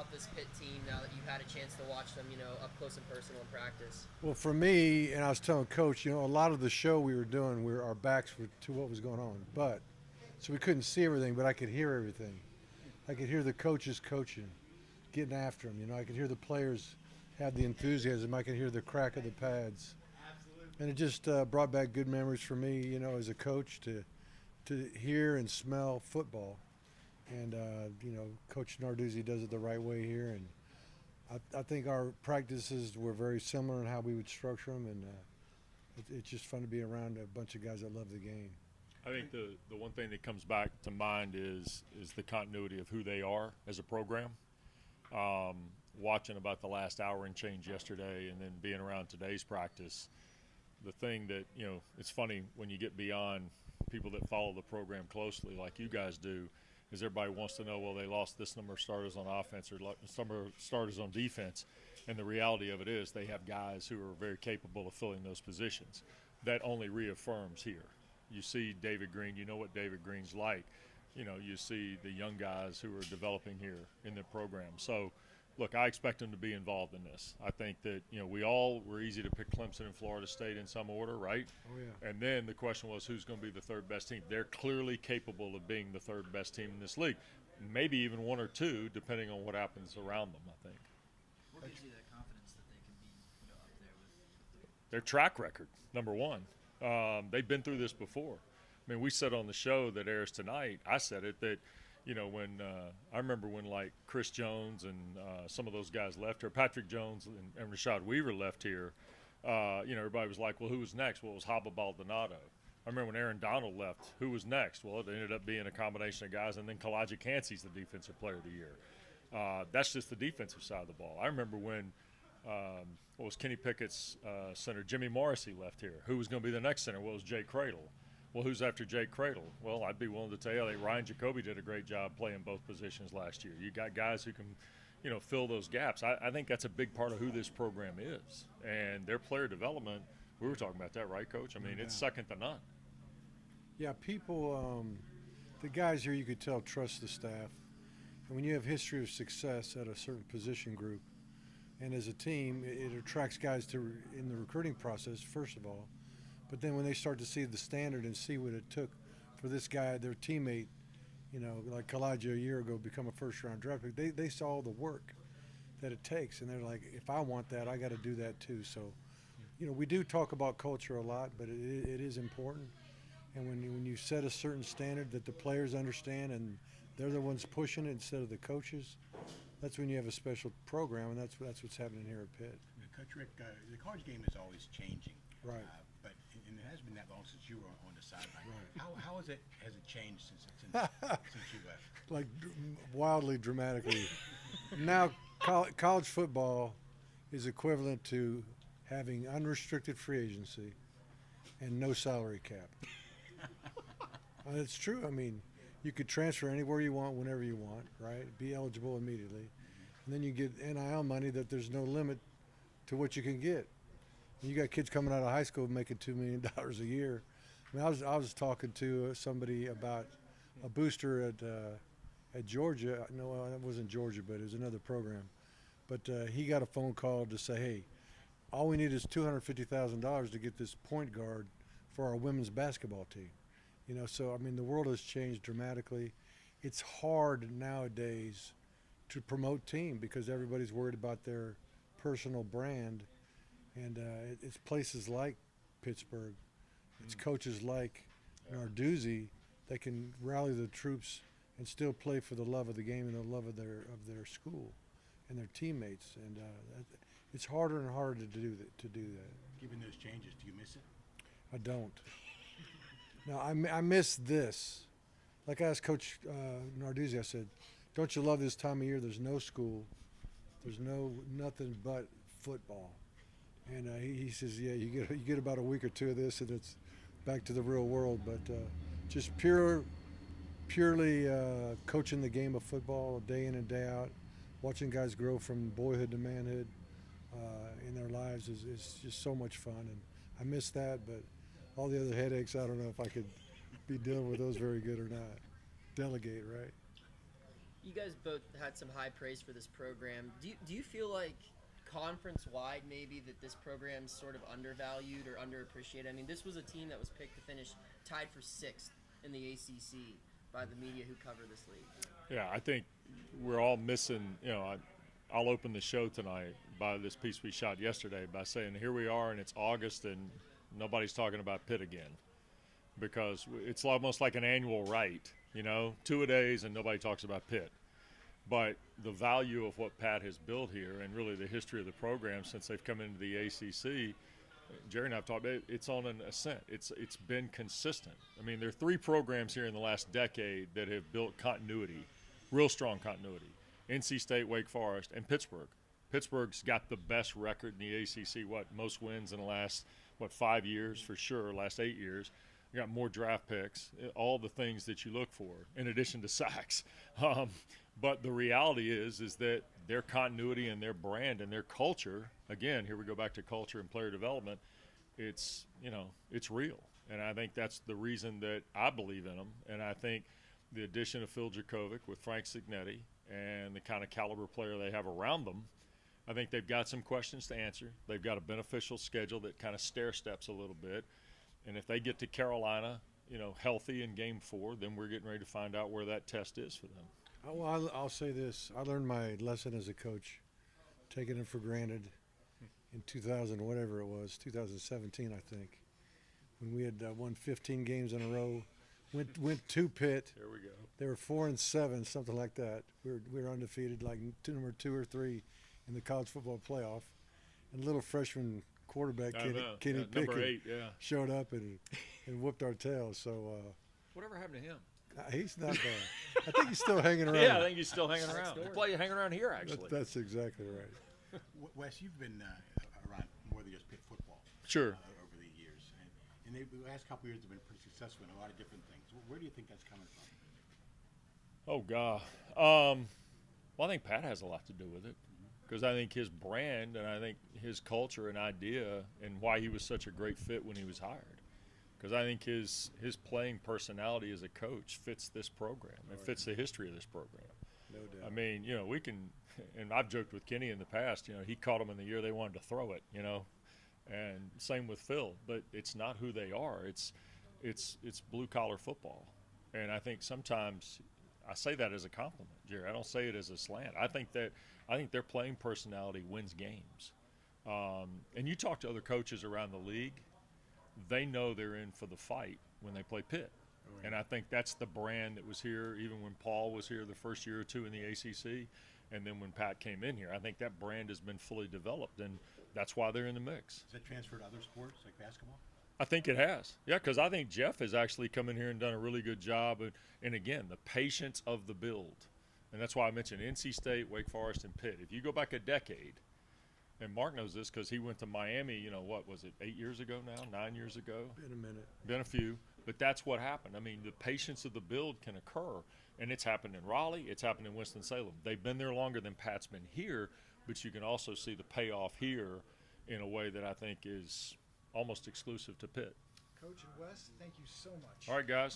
about this Pitt team now that you've had a chance to watch them, up close and personal in practice? Well, for me, and I was telling Coach, a lot of the show we were doing, our backs were to what was going on, but so we couldn't see everything, but I could hear everything. I could hear the coaches coaching, getting after them. I could hear the players have the enthusiasm. I could hear the crack of the pads, and it just brought back good memories for me, as a coach to hear and smell football. And Coach Narduzzi does it the right way here, and I think our practices were very similar in how we would structure them, and it's just fun to be around a bunch of guys that love the game. I think the one thing that comes back to mind is the continuity of who they are as a program. Watching about the last hour and change yesterday, and then being around today's practice, the thing that it's funny when you get beyond people that follow the program closely, like you guys do, is everybody wants to know, well, they lost this number of starters on offense or some number of starters on defense. And the reality of it is they have guys who are very capable of filling those positions. That only reaffirms here. You see David Green, you know what David Green's like. You see the young guys who are developing here in the program. So, look, I expect them to be involved in this. I think that, we all were easy to pick Clemson and Florida State in some order, right? Oh, yeah. And then the question was, who's going to be the third best team? They're clearly capable of being the third best team in this league. Maybe even one or two, depending on what happens around them, I think. What gives you that confidence that they can be up there with Their track record, number one. They've been through this before. I mean, we said on the show that airs tonight, I said it, that when I remember when like Chris Jones and some of those guys left here, Patrick Jones and Rashad Weaver left here, everybody was like, well, who was next? Well, it was Haba Baldonado. I remember when Aaron Donald left, who was next? Well, it ended up being a combination of guys, and then Kalaji Kancey's the defensive player of the year. That's just the defensive side of the ball. I remember when what was Kenny Pickett's center, Jimmy Morrissey, left here. Who was going to be the next center? Well, it was Jay Cradle. Well, who's after Jake Cradle? Well, I'd be willing to tell you that Ryan Jacoby did a great job playing both positions last year. You got guys who can, fill those gaps. I think that's a big part of who this program is. And their player development, we were talking about that, right, Coach? I mean, it's second to none. Yeah, people, the guys here, you could tell, trust the staff. And when you have history of success at a certain position group, and as a team, it attracts guys in the recruiting process, first of all. But then when they start to see the standard and see what it took for this guy, their teammate, like Kalaji a year ago, become a first-round draft pick, they saw the work that it takes. And they're like, if I want that, I got to do that too. So, we do talk about culture a lot, but it is important. And when you set a certain standard that the players understand and they're the ones pushing it instead of the coaches, that's when you have a special program, and that's what's happening here at Pitt. Coach Richt, the college game is always changing. Right. But and it hasn't been that long since you were on the sideline. Right. How has it changed since you left? Like wildly dramatically. Now college football is equivalent to having unrestricted free agency and no salary cap. It's true. I mean, you could transfer anywhere you want, whenever you want, right? Be eligible immediately. And then you get NIL money that there's no limit to what you can get. And you got kids coming out of high school making $2 million a year. I mean, I was talking to somebody about a booster at Georgia. No, it wasn't Georgia, but it was another program. But he got a phone call to say, hey, all we need is $250,000 to get this point guard for our women's basketball team. So, I mean, the world has changed dramatically. It's hard nowadays to promote team because everybody's worried about their personal brand. And it's places like Pittsburgh, it's coaches like Narduzzi that can rally the troops and still play for the love of the game and the love of their school and their teammates. And it's harder and harder to do that. Given those changes, do you miss it? I don't. No, I miss this. Like I asked Coach Narduzzi, I said, don't you love this time of year? There's no school. There's nothing but football. And he says, yeah, you get about a week or two of this, and it's back to the real world. But just purely coaching the game of football day in and day out, watching guys grow from boyhood to manhood in their lives is just so much fun. And I miss that, but all the other headaches, I don't know if I could be dealing with those very good or not. Delegate, right? You guys both had some high praise for this program. Do you feel like conference-wide maybe that this program's sort of undervalued or underappreciated? I mean, this was a team that was picked to finish tied for 6th in the ACC by the media who cover this league. Yeah, I think we're all missing, I'll open the show tonight by this piece we shot yesterday by saying here we are and it's August and nobody's talking about Pitt again, because it's almost like an annual rite, 2-a-days and nobody talks about Pitt. But the value of what Pat has built here and really the history of the program since they've come into the ACC, Jerry and I have talked about it, it's on an ascent. It's been consistent. I mean, there are 3 programs here in the last decade that have built continuity, real strong continuity. NC State, Wake Forest, and Pittsburgh. Pittsburgh's got the best record in the ACC, most wins in the last, 5 years for sure, last 8 years. You got more draft picks, all the things that you look for, in addition to sacks. But the reality is that their continuity and their brand and their culture, again, here we go back to culture and player development, it's real. And I think that's the reason that I believe in them. And I think the addition of Phil Jakovic with Frank Signetti and the kind of caliber player they have around them, I think they've got some questions to answer. They've got a beneficial schedule that kind of stair steps a little bit. And if they get to Carolina, healthy in Game 4, then we're getting ready to find out where that test is for them. Well, I'll say this. I learned my lesson as a coach, taking it for granted in 2017, I think, when we had won 15 games in a row, went to Pitt. Here we go. They were 4-7, something like that. We were undefeated, like number 2 or 3 in the college football playoff. And little freshman quarterback Kenny Pickett number 8, showed up and whooped our tails. So whatever happened to him? he's not bad. I think he's still hanging around. Yeah, I think he's still hanging around. He's probably hanging around here, actually. That's exactly right. Wes, you've been around more than just Pitt football. Sure. Over the years, and the last couple of years have been pretty successful in a lot of different things. Where do you think that's coming from? Oh God. Well, I think Pat has a lot to do with it, because I think his brand and I think his culture and idea and why he was such a great fit when he was hired. Because I think his playing personality as a coach fits this program. It fits the history of this program. No doubt. I mean, we can, and I've joked with Kenny in the past, he caught them in the year they wanted to throw it, and same with Phil. But it's not who they are. It's blue collar football, and I think sometimes I say that as a compliment, Jerry. I don't say it as a slant. I think their playing personality wins games. And you talk to other coaches around the league, they know they're in for the fight when they play Pitt. Right. And I think that's the brand that was here even when Paul was here the first year or two in the ACC, and then when Pat came in here. I think that brand has been fully developed, and that's why they're in the mix. Does that transfer to other sports like basketball? I think it has. Yeah, because I think Jeff has actually come in here and done a really good job. And again, the patience of the build. And that's why I mentioned NC State, Wake Forest, and Pitt. If you go back a decade, and Mark knows this because he went to Miami, what was it, 8 years ago now, 9 years ago? Been a minute. Been a few. But that's what happened. I mean, the patience of the build can occur. And it's happened in Raleigh. It's happened in Winston-Salem. They've been there longer than Pat's been here, but you can also see the payoff here in a way that I think is almost exclusive to Pitt. Coach and Wes, thank you so much. All right, guys.